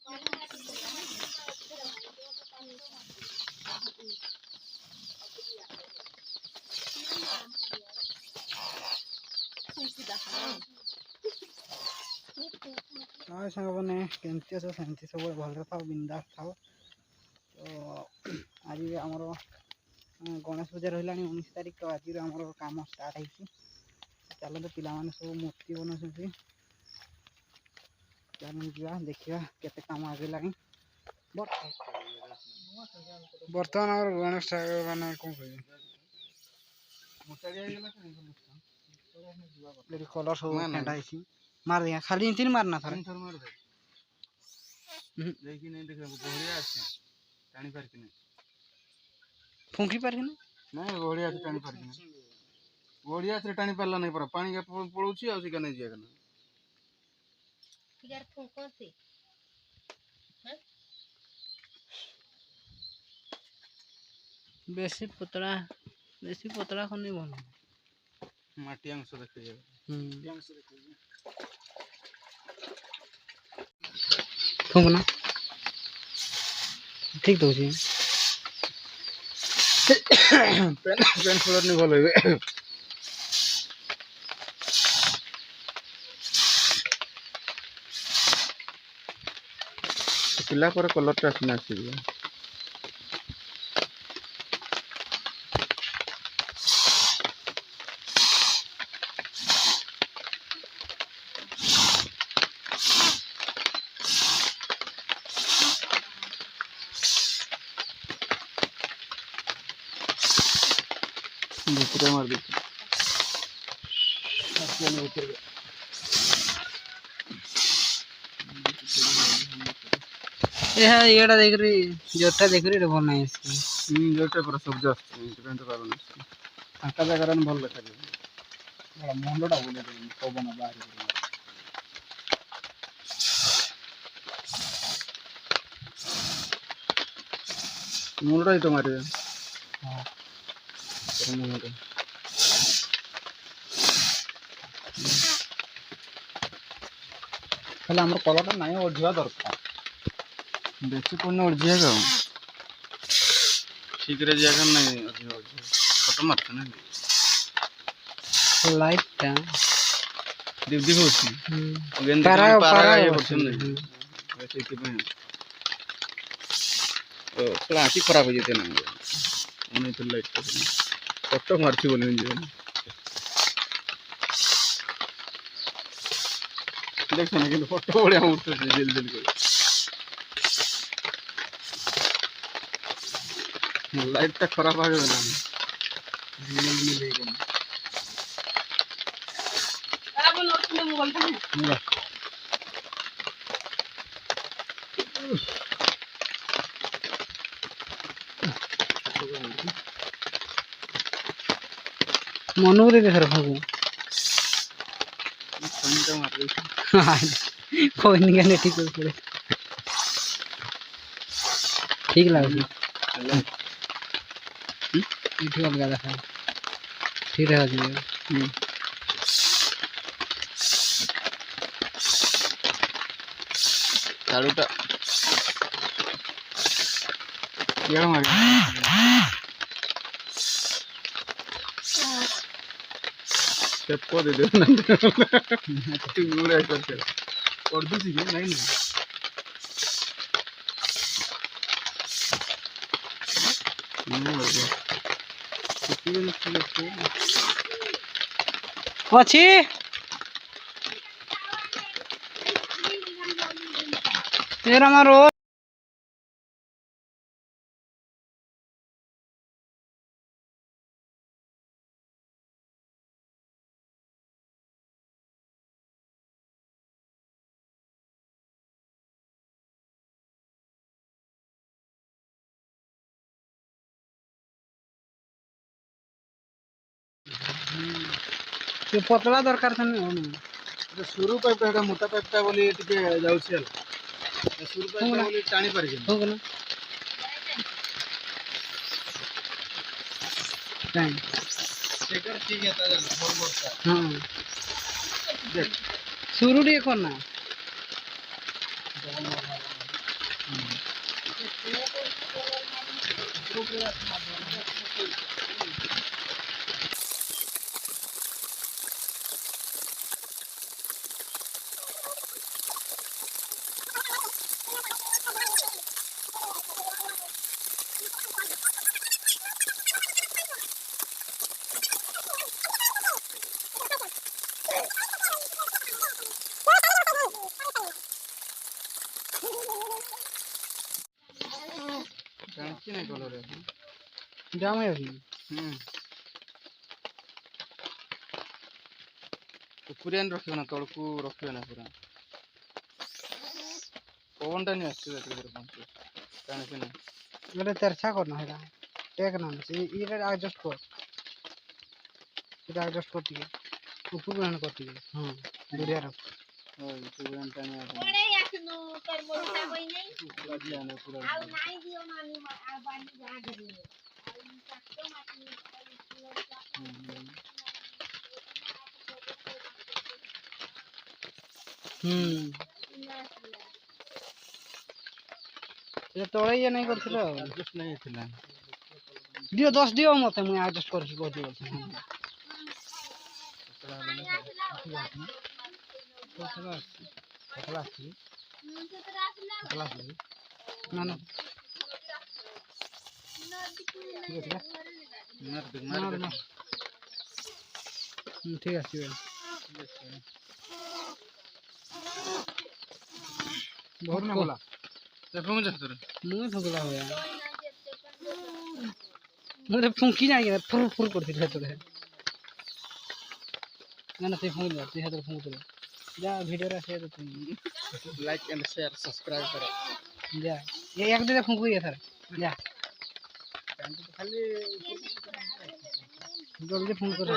हाय सांग मैंने केमती अस सेमती सब भल था बिंदास था। तो आज आमर गणेश पूजा रहा 19 तारिख। तो आज आम कम स्टार्ट है। चलते पिला सब मूर्ति बनाऊँ। चल जा देखा केते काम आगे लगी। बर्तमान आम गणेश मैंने कौन कह कलर सब फेंटा मार दिया खाली इंचिन मारना था। फुंकी पार नहीं बढ़िया से टाणी पार बढ़िया से टाणी पारला नहीं पर पानी के पड़ुची आ सिका नहीं जिया यार फुंको से हैं बेसी पतला खन नहीं बन माटी अंश देखिए अंश देखिए फुंकना ठीक तो जी पेन कलर नहीं भल है। पिला पर कलर टा आसना आसी भीतर मार दी येटा देख रही जोटा देख रही भल नहीं जोटा पूरा सब फाँका जगह भल देखा मुंडा बोले पवन बाहर मुंडा ही तो मारे हाँ खाली कलर ना ओझा दरकार बेसी पड़ना ओझा ठीक रे जगह नहीं फोटो मारते ना लाइट टा दिव्दी होची पारा पारा ये बसन नहीं वैसे के पे तो क्लास ही खराब हो जेते ना उन्हें तो लाइट का फोटो मारती बोले जो देख ना कि फोटो बढ़िया उठते जल्दी जल्दी लाइट टा खराब आ गया ना मिल लेगा अरे वो नोट में मोबाइल था मनु रे सर भागो कोई नहीं कहने ठीक है ठीक लगा ठीक लगा था ठीक है जी चालूटा क्या मार को दे दो ना तू गुड़ा करते और दूसरी है नहीं अच्छी तेरा मारो ये पतला दरकार था ना शुरू पाइपटा मोटा पाइपटा बोली टिके जाऊ छल शुरू पाइपटा बोली टाणी पारि जे हो ना टाइम स्टिकर ठीक है ता फोर बोर्ड हां देख शुरू टिके करना ଜାଣିଛି ନାଇଁ କଲରେ ଜାମ ହେଇଯାଉଛି। ଉପରେ ରଖିବ ନା ତଳକୁ ରଖିବ ନା ପୁରା ପବନଟା ନି ଆସିବ ପହଞ୍ଚି ଜାଣିଛି ନା ଗୋଟେ ତେରଛା କରନା ହେଟା ଟେକ୍ ନା ଇଟା ଆଡଜଷ୍ଟ କର ସେଟା ଆଡଜଷ୍ଟ କର ଟିକେ ଉପରକୁ ହେଣ କର ଟିକେ ହଁ ଦୁରିଆ ରଖ ये तोड़े ये नहीं करथिलो एडजस्ट नहीं थिला दियो 10 दियो मते मैं एडजस्ट करछि कहति ना ना ठीक है बहुत ना बोला देखो मुझे तोरे मुंह फगला हो यार मुझे फुंकी जाएगी फुर फुर करती है तोरे ना ना ते फुंक जा ते हाथ फुंक तोरे जा वीडियो रा शेयर तुम लाइक एंड शेयर सब्सक्राइब करो जा ये एक दे फुंक ये सर जा खाली जल्दी फुंक कर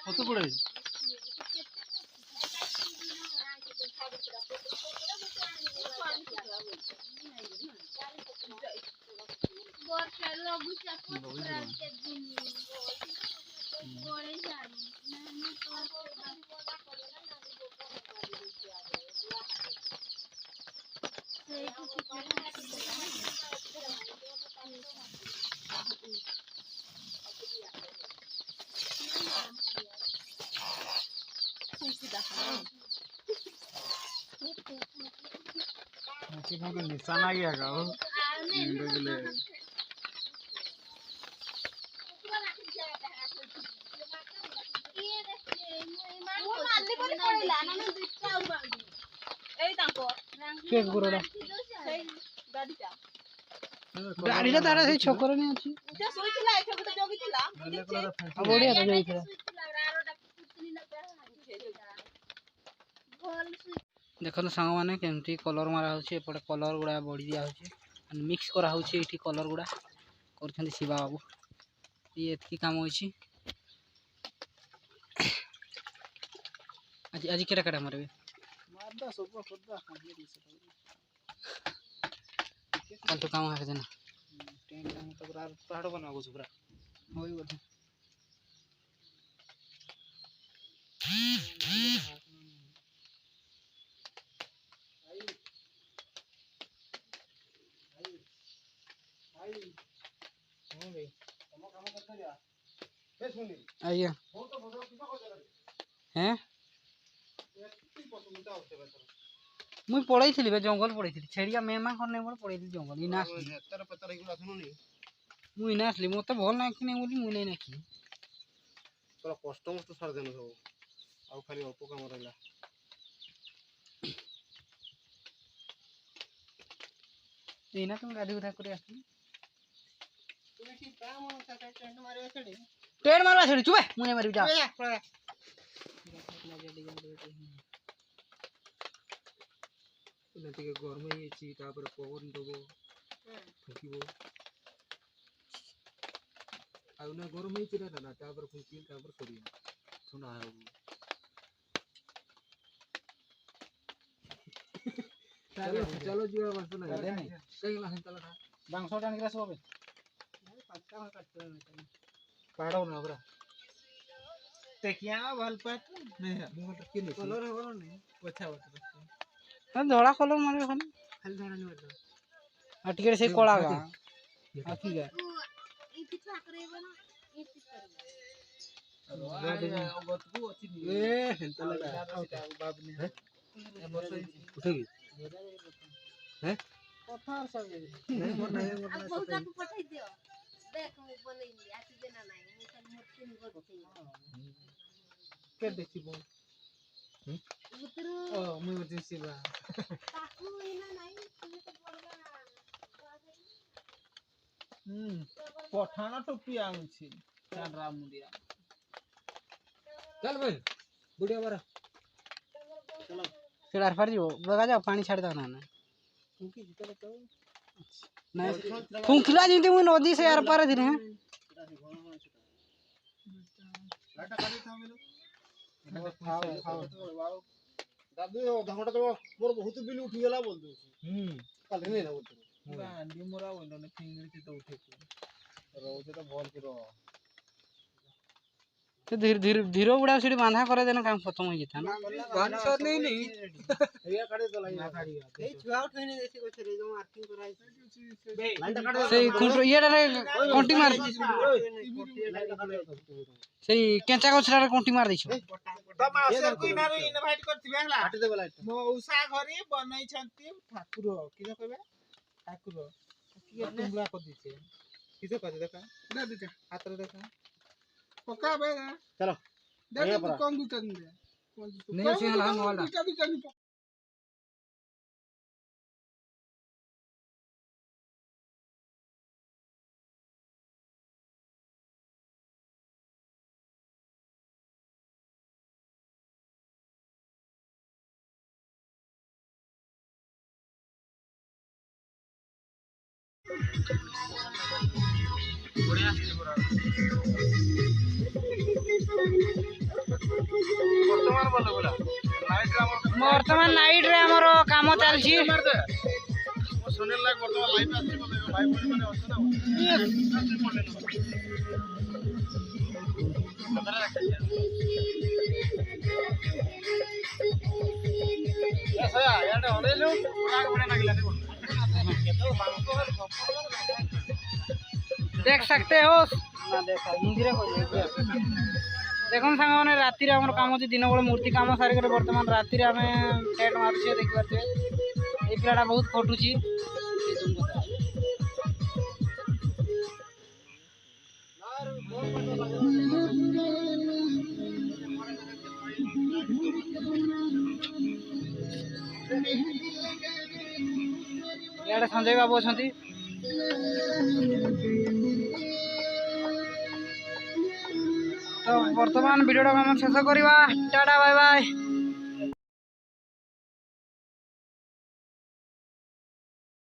কত পড়ে निशान आ गया का गाड़ीटा तारा से छोकर नहीं अछि जे सोइतला एठो तो जोगितला बढ़िया तो जोगितला देखो सांग माने केमती कलर मारा होछि एपटे कलर गुडा बढी दिया होछि मिक्स करा होछि एठी कलर गुडा करछन शिवा बाबू ये एतकी काम होछि आज आज केटा केटा मारबे मारदा सब खद्दा कल तो काम है जना टेंट में तो पूरा पहाड़ बना को पूरा होई बोल आइए हैं मुई पढ़ाई थी बे जंगल पढ़ाई थी छेड़िया मेमा करने मोर पढ़ाई थी जंगल इना तर पतर हिगुला सुनुनी मुई इना असली मते भल ना कि बोली मुई नहीं नाखी तोरा कष्ट मस्त सार देन सब आ खाली अल्प काम रहला एना तुम गाड़ी उठा कर आसी तुम ठीक काम साथे टेंट मारे छड़ी ट्रेन मारवा छड़ी चुबे मुई नहीं मारी जा ଟିକେ ଗରମ ହେଇଯାଇଛି ତାପରେ ପବନ ଦବ ଫୁଙ୍କିବ ଆଉ ନା ଗରମ ହେଇଛି ନା ତାପରେ ଫୁଙ୍କି ତାପରେ ସରିବ ଥଣ୍ଡା ହବ चलो जी बस ना कहीं ना चलो ना बांसो टाण के सब पांचटा में काट पहाड़ ना पूरा ते क्या भल पात नहीं है कलर हो नहीं पोछा होता ଧଳା କଲର ମାରିବ ଖାଲି ଖାଲି ଧରା ନି ମାରିଦବ ଆଉ ଟିକେ ସେଇ କଳା ଗା ଆଖି ଗା ଏ ହେନ୍ତା ଲାଗା ବାବନି ହେ ଏ ବର୍ଷ ଉଠେଇ ହେ କଥା ସବୁ नहीं मोर नहीं मोर अब बहुत आपको पठाई दियो देख मैं बनैली आसी देना नहीं मैं सब मूर्ति में करती के देखी बो उतरो ओ मुई बजे सिबा ताकू इना नहीं तुम्हें तो पड़वा पठाण टोपी आउछि चांद्रा मुंडिया चल भाई बुढ़िया बारा ସେ ଆରପାର ଯିବ ବଗା ଯାଅ ପାଣି ଛାଡ଼ି ଦବ ନା ନାଇଁ ଫୁଙ୍କିଲା ଯେମିତି ମୁଁ ନଦୀ ସେ ଆରପାର ଥିଲି ହଁ दादू धमटा तो मोर बहुत बिल उठी गेला बोल दो काली नहीं ना बोल गांडी मोरा बोलो ने फिंगर से तो उठे रोज तो बॉल करो ସେ ଧୀର ବୁଢ଼ା ସେଠି ବାନ୍ଧା କରେଇ ଦେଲେ କାମ ଖତମ ହେଇଯାଇଥା ନା पानी सर नहीं नहीं रिया काढे तो लाइन ना गाड़ी ଏଇ ଛୁଆ ଉଠେଇନି ଦେଶୀ ଗଛରେ ଯୋଉ ମାର୍କିଂ କରାହେଇଛି लाइन काढे ସେଇ କୁଣ୍ଟ୍ର ଇଏଟାରେ କଣ୍ଟି ମାରି ସେଇ କେଞ୍ଚା ଗଛଟାରେ କଣ୍ଟି ମାରି ଦେଇଛ तम आसे किनारे इनवाइट करथिबे हला काटी देबे लाइट मौसा घरे बनई छंती ठाकुर किने कहबे ठाकुर किए तुमला कर दिसे किसे कर देखा दे दे हाथ रे देखा पक्का बे चलो देख ये तू परा। कौन दूटा दे नहीं से हला मोबाइल दूटा नहीं ବର୍ତ୍ତମାନ ନାଇଟ୍ ରେ ଆମର କାମ ଚାଲିଛି सुनील लाइक वर्तमान लाइव आछि बोले भाई बोली माने ଅଛି ना ए सया याडे हलेलु पुराग बने लागिला ने देख सकते हो ना देखा हिंदी रे देखुन साଙ୍ଗମାନେ ରାତିରେ ଆମର କାମ ଅଛି ଦିନ ବେଳେ ମୂର୍ତ୍ତି କାମ ସାରିକରି ବର୍ତ୍ତମାନ ରାତିରେ ଆମେ ଟେଣ୍ଟ ମାରୁଛେ ଦେଖିପାରୁଛେ ଏଇ ପିଲାଟା ବହୁତ ଖଟୁଛି ଇଆଡ଼େ ସଞ୍ଜୟ ବାବୁ ଅଛନ୍ତି ତ ବର୍ତ୍ତମାନ ଭିଡ଼ିଓଟା ଆମେ ଶେଷ କରିବା ଟାଟା ବାଏ ବାଏ।